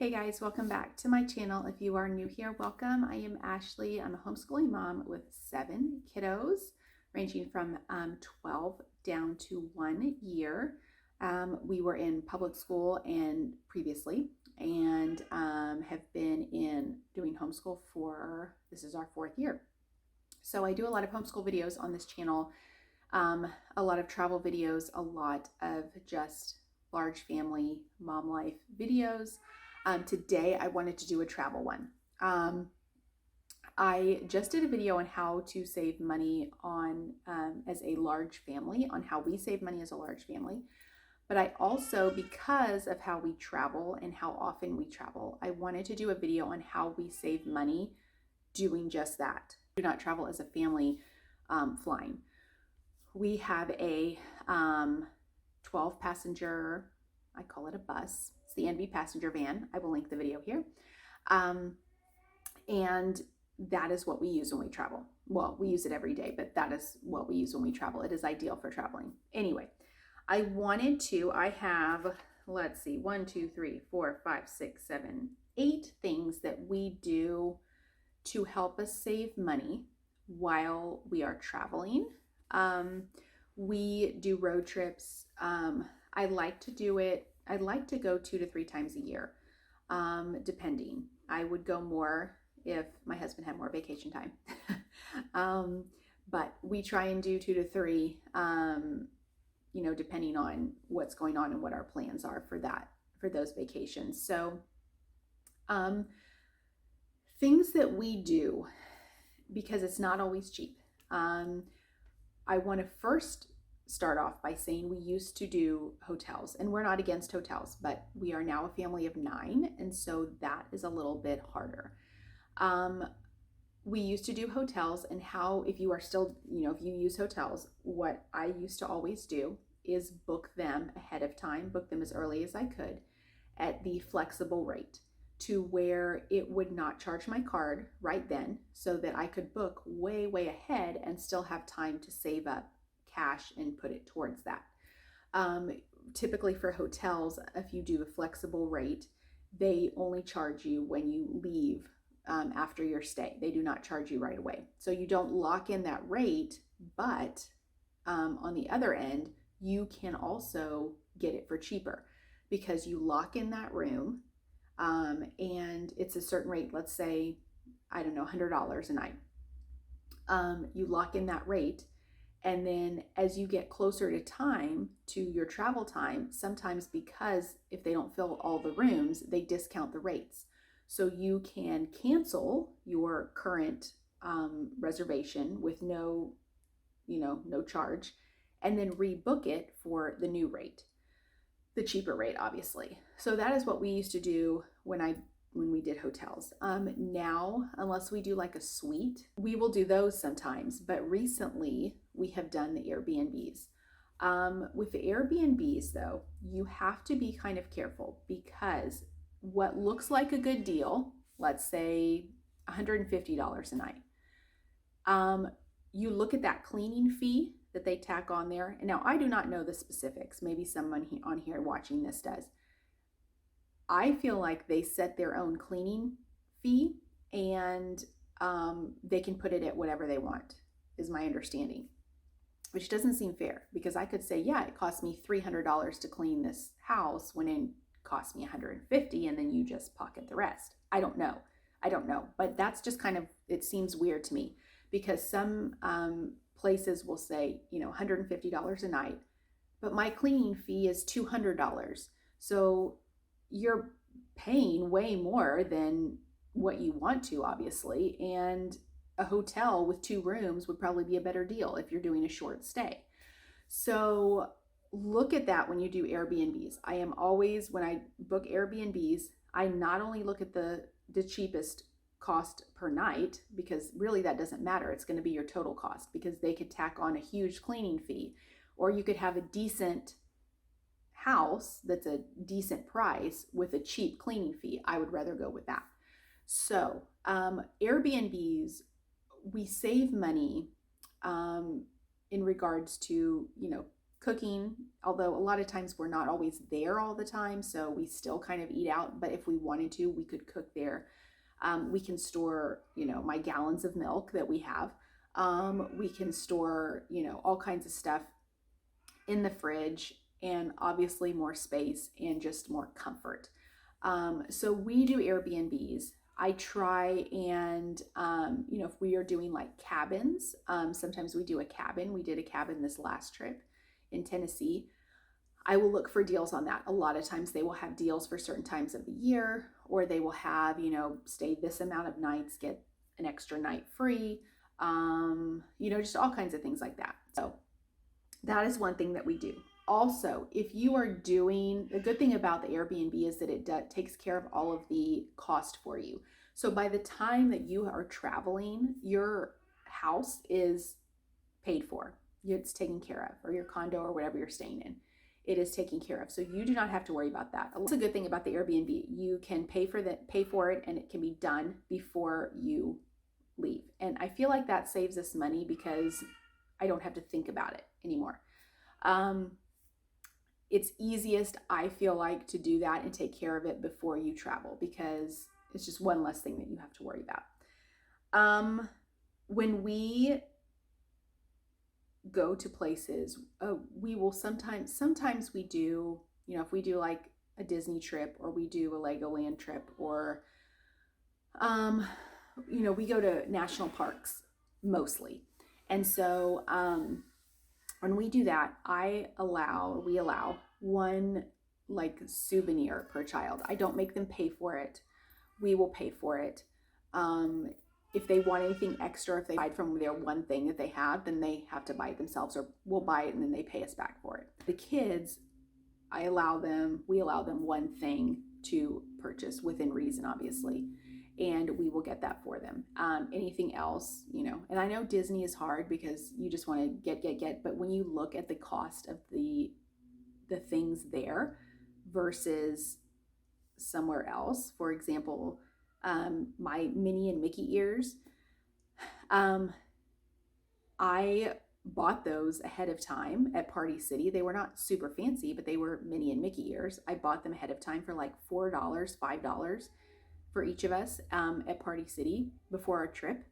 Hey guys, welcome back to my channel. If you are new here, welcome. I am Ashley. I'm a homeschooling mom with 7 kiddos, ranging from 12 down to 1 year. We were in public school and previously, and have been in doing homeschool for, this is our 4th year. So I do a lot of homeschool videos on this channel, a lot of travel videos, a lot of just large family mom life videos. Today I wanted to do a travel one. I just did a video on how to save money on as a large family, on how we save money as a large family. But I also, because of how we travel and how often we travel, I wanted to do a video on how we save money doing just that. Do not travel as a family flying. We have a 12 passenger, I call it a bus. It's the NV passenger van. I will link the video here. And that is what we use when we travel. Well, we use it every day, but that is what we use when we travel. It is ideal for traveling. Anyway, I have, let's see, 1, 2, 3, 4, 5, 6, 7, 8 things that we do to help us save money while we are traveling. We do road trips. I like to do it. I'd like to go 2 to 3 times a year, depending. I would go more if my husband had more vacation time. But we try and do 2 to 3, depending on what's going on and what our plans are for those vacations. So, things that we do, because it's not always cheap. I want to first start off by saying we used to do hotels, and we're not against hotels, but we are now a family of 9, and so that is a little bit harder. We used to do hotels, and if you are still, if you use hotels, what I used to always do is book them ahead of time, book them as early as I could at the flexible rate, to where it would not charge my card right then, so that I could book way, way ahead and still have time to save up cash and put it towards that. Typically for hotels, if you do a flexible rate, they only charge you when you leave after your stay. They do not charge you right away. So you don't lock in that rate, but on the other end, you can also get it for cheaper because you lock in that room. And it's a certain rate, let's say, I don't know, $100 a night. You lock in that rate, and then as you get closer to your travel time, sometimes, because if they don't fill all the rooms, they discount the rates. So you can cancel your current reservation with no charge, and then rebook it for the new rate. The cheaper rate, obviously. So that is what we used to do when we did hotels. Now, unless we do like a suite, we will do those sometimes. But recently, we have done the Airbnbs. With the Airbnbs, though, you have to be kind of careful, because what looks like a good deal, let's say $150 a night, you look at that cleaning fee that they tack on there. And now I do not know the specifics. Maybe someone on here watching this does. I feel like they set their own cleaning fee, and they can put it at whatever they want, is my understanding, which doesn't seem fair, because I could say, yeah, it cost me $300 to clean this house when it cost me $150, and then you just pocket the rest. I don't know, but that's just kind of, it seems weird to me, because some places will say, $150 a night, but my cleaning fee is $200. So you're paying way more than what you want to, obviously. And a hotel with 2 rooms would probably be a better deal if you're doing a short stay. So look at that when you do Airbnbs. I am always, when I book Airbnbs, I not only look at the cheapest cost per night, because really that doesn't matter. It's going to be your total cost, because they could tack on a huge cleaning fee, or you could have a decent house that's a decent price with a cheap cleaning fee. I would rather go with that. So Airbnbs, we save money in regards to cooking, although a lot of times we're not always there all the time, so we still kind of eat out, but if we wanted to, we could cook there. We can store, my gallons of milk that we have. We can store, all kinds of stuff in the fridge, and obviously more space and just more comfort. So we do Airbnbs. I try and, if we are doing like cabins, sometimes we do a cabin. We did a cabin this last trip in Tennessee. I will look for deals on that. A lot of times they will have deals for certain times of the year, or they will have, stay this amount of nights, get an extra night free, just all kinds of things like that. So that is one thing that we do. Also, if you are doing, the good thing about the Airbnb is that it takes care of all of the cost for you. So by the time that you are traveling, your house is paid for. It's taken care of, or your condo or whatever you're staying in. It is taken care of. So you do not have to worry about that. That's a good thing about the Airbnb. You can pay for it, and it can be done before you leave. And I feel like that saves us money because I don't have to think about it anymore. It's easiest, I feel like, to do that and take care of it before you travel, because it's just one less thing that you have to worry about. When we go to places, we will sometimes we do, if we do like a Disney trip, or we do a Legoland trip, or we go to national parks mostly. And so when we do that, we allow one like souvenir per child. I don't make them pay for it. We will pay for it. If they want anything extra, if they buy from their one thing that they have, then they have to buy it themselves, or we'll buy it and then they pay us back for it. The kids, we allow them one thing to purchase within reason, obviously, and we will get that for them. Anything else, and I know Disney is hard because you just want to get, but when you look at the cost of the things there versus somewhere else, for example, my Minnie and Mickey ears, I bought those ahead of time at Party City. They were not super fancy, but they were Minnie and Mickey ears. I bought them ahead of time for like $4, $5 for each of us at Party City before our trip.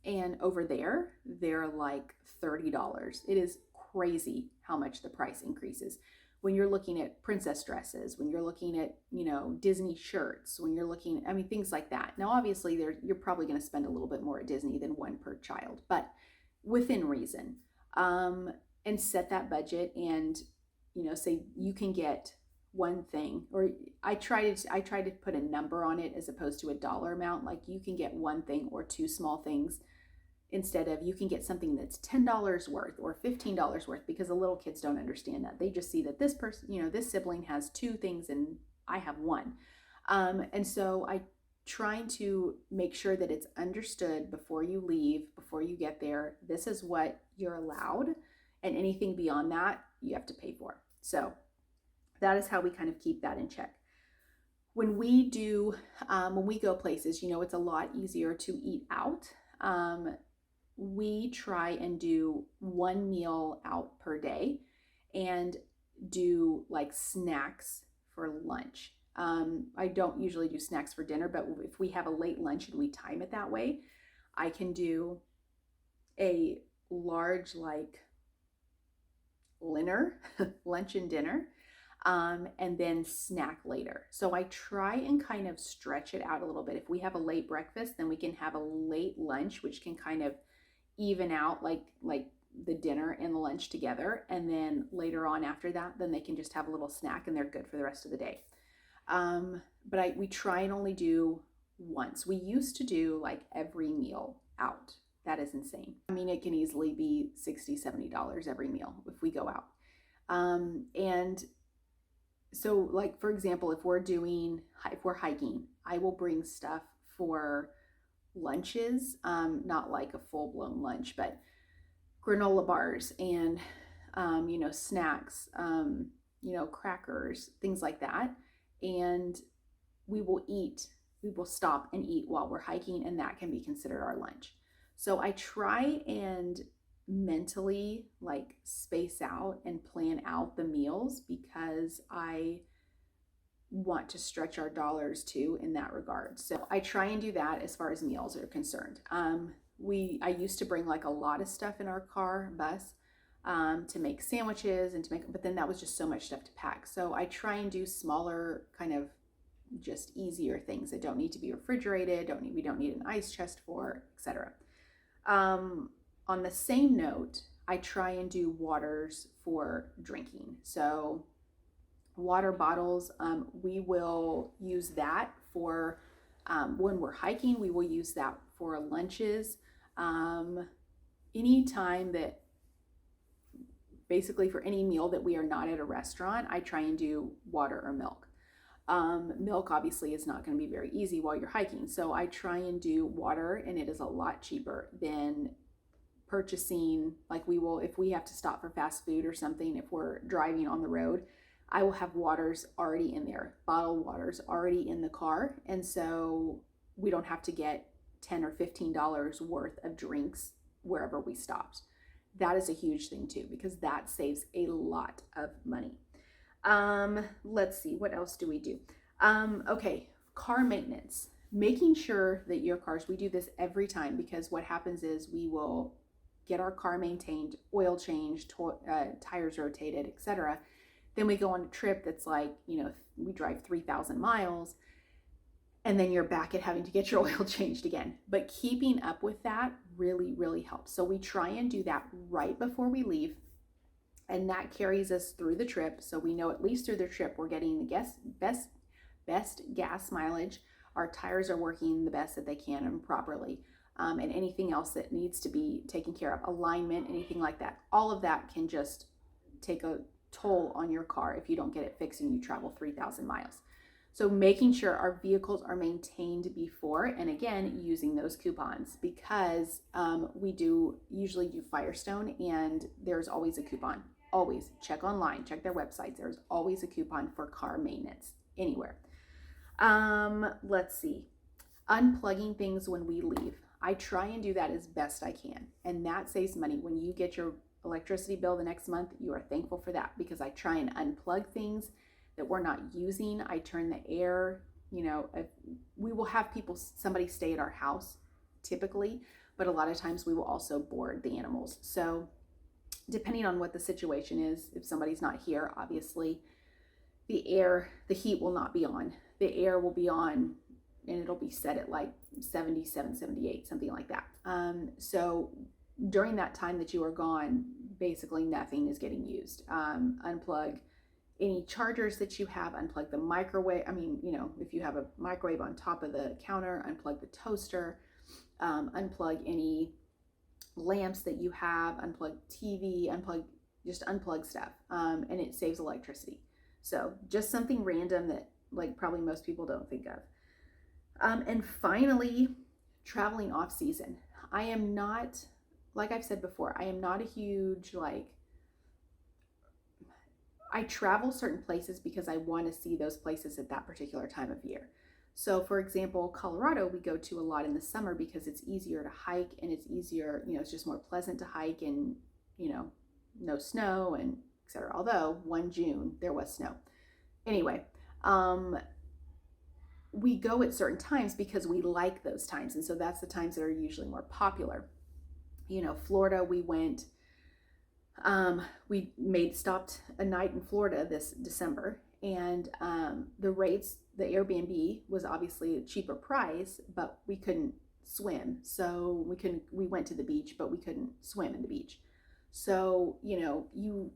And over there, they're like $30. It is crazy how much the price increases. When you're looking at princess dresses, when you're looking at, Disney shirts, when you're looking, things like that. Now, obviously, you're probably going to spend a little bit more at Disney than one per child, but within reason. And set that budget, and, say you can get one thing, or I try to put a number on it as opposed to a dollar amount. Like, you can get one thing or two small things, instead of you can get something that's $10 worth or $15 worth, because the little kids don't understand that. They just see that this person, this sibling has two things and I have one. And so I trying to make sure that it's understood before you leave, before you get there, this is what you're allowed, and anything beyond that, you have to pay for. So that is how we kind of keep that in check. When we go places, it's a lot easier to eat out. We try and do one meal out per day and do like snacks for lunch. I don't usually do snacks for dinner, but if we have a late lunch and we time it that way, I can do a large like lunch and dinner, and then snack later. So I try and kind of stretch it out a little bit. If we have a late breakfast, then we can have a late lunch, which can kind of even out like the dinner and the lunch together, and then later on after that, then they can just have a little snack and they're good for the rest of the day. But we try and only do once. We used to do like every meal out. That is insane. It can easily be $60, $70 every meal if we go out. And so like, for example, if we're hiking, I will bring stuff for lunches, not like a full-blown lunch, but granola bars and snacks, crackers, things like that. And we will stop and eat while we're hiking, and that can be considered our lunch. So I try and mentally like space out and plan out the meals because I want to stretch our dollars too in that regard. So I try and do that as far as meals are concerned. I used to bring like a lot of stuff in our bus, to make sandwiches and but then that was just so much stuff to pack. So I try and do smaller, kind of just easier things that don't need to be refrigerated, we don't need an ice chest for, etc. On the same note, I try and do waters for drinking. So water bottles, we will use that for when we're hiking. We will use that for lunches. Anytime that, basically for any meal that we are not at a restaurant, I try and do water or milk. Milk obviously is not going to be very easy while you're hiking, so I try and do water, and it is a lot cheaper than purchasing, like if we have to stop for fast food or something, if we're driving on the road, I will have waters already in there, bottled waters already in the car, and so we don't have to get $10 or $15 worth of drinks wherever we stopped. That is a huge thing too, because that saves a lot of money. Let's see, what else do we do? Okay, car maintenance. Making sure that your cars, we do this every time, because what happens is we will get our car maintained, oil changed, tires rotated, etc. Then we go on a trip that's like, we drive 3,000 miles, and then you're back at having to get your oil changed again. But keeping up with that really, really helps. So we try and do that right before we leave, and that carries us through the trip. So we know at least through the trip we're getting the best gas mileage. Our tires are working the best that they can and properly. And anything else that needs to be taken care of, alignment, anything like that, all of that can just take a toll on your car if you don't get it fixed and you travel 3,000 miles. So making sure our vehicles are maintained before, and again, using those coupons, because we usually do Firestone, and there's always a coupon. Always check online, check their websites. There's always a coupon for car maintenance anywhere. Let's see, unplugging things when we leave. I try and do that as best I can, and that saves money. When you get your electricity bill the next month, you are thankful for that, because I try and unplug things that we're not using. I turn the air, if we will have somebody stay at our house typically, but a lot of times we will also board the animals. So depending on what the situation is, if somebody's not here, obviously the heat will not be on. The air will be on, and it'll be set at like 77, 78, something like that. So during that time that you are gone, basically nothing is getting used. Unplug any chargers that you have, unplug the microwave. If you have a microwave on top of the counter, unplug the toaster, unplug any lamps that you have, unplug TV, unplug stuff, and it saves electricity. So just something random that like probably most people don't think of. And finally, traveling off season. I am not, like I've said before, I am not a huge, I travel certain places because I want to see those places at that particular time of year. So for example, Colorado, we go to a lot in the summer because it's easier to hike, and it's easier, it's just more pleasant to hike, and, no snow and etc. Although 1 June, there was snow. Anyway, we go at certain times because we like those times. And so that's the times that are usually more popular. Florida, we went, stopped a night in Florida this December, and the Airbnb was obviously a cheaper price, but we couldn't swim. So we went to the beach, but we couldn't swim in the beach. So,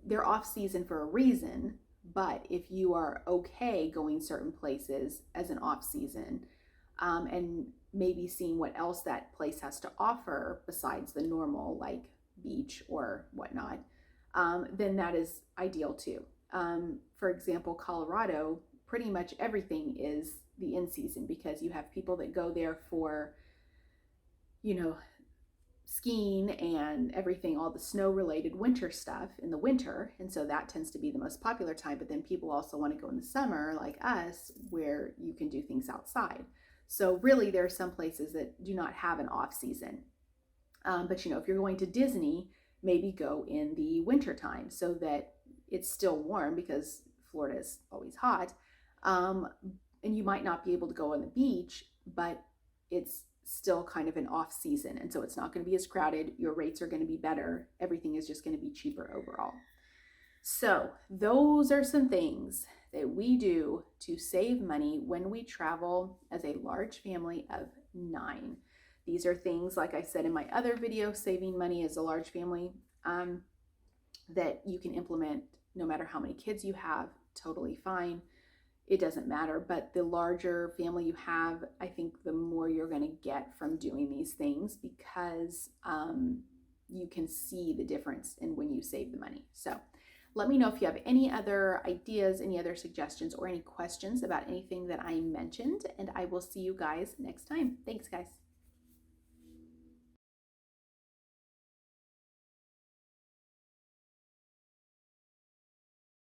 they're off season for a reason, but if you are okay going certain places as an off season, and maybe seeing what else that place has to offer besides the normal, like beach or whatnot, then that is ideal too. For example, Colorado, pretty much everything is the in season, because you have people that go there for, skiing and everything, all the snow related winter stuff in the winter. And so that tends to be the most popular time. But then people also want to go in the summer, like us, where you can do things outside. So really there are some places that do not have an off season. But if you're going to Disney, maybe go in the winter time so that it's still warm, because Florida is always hot. And you might not be able to go on the beach, but it's still kind of an off season. And so it's not going to be as crowded. Your rates are going to be better. Everything is just going to be cheaper overall. So those are some things that we do to save money when we travel as a large family of 9. These are things, like I said in my other video, saving money as a large family, that you can implement no matter how many kids you have. Totally fine. It doesn't matter. But the larger family you have, I think the more you're going to get from doing these things, because you can see the difference in when you save the money. So let me know if you have any other ideas, any other suggestions, or any questions about anything that I mentioned, and I will see you guys next time. Thanks, guys.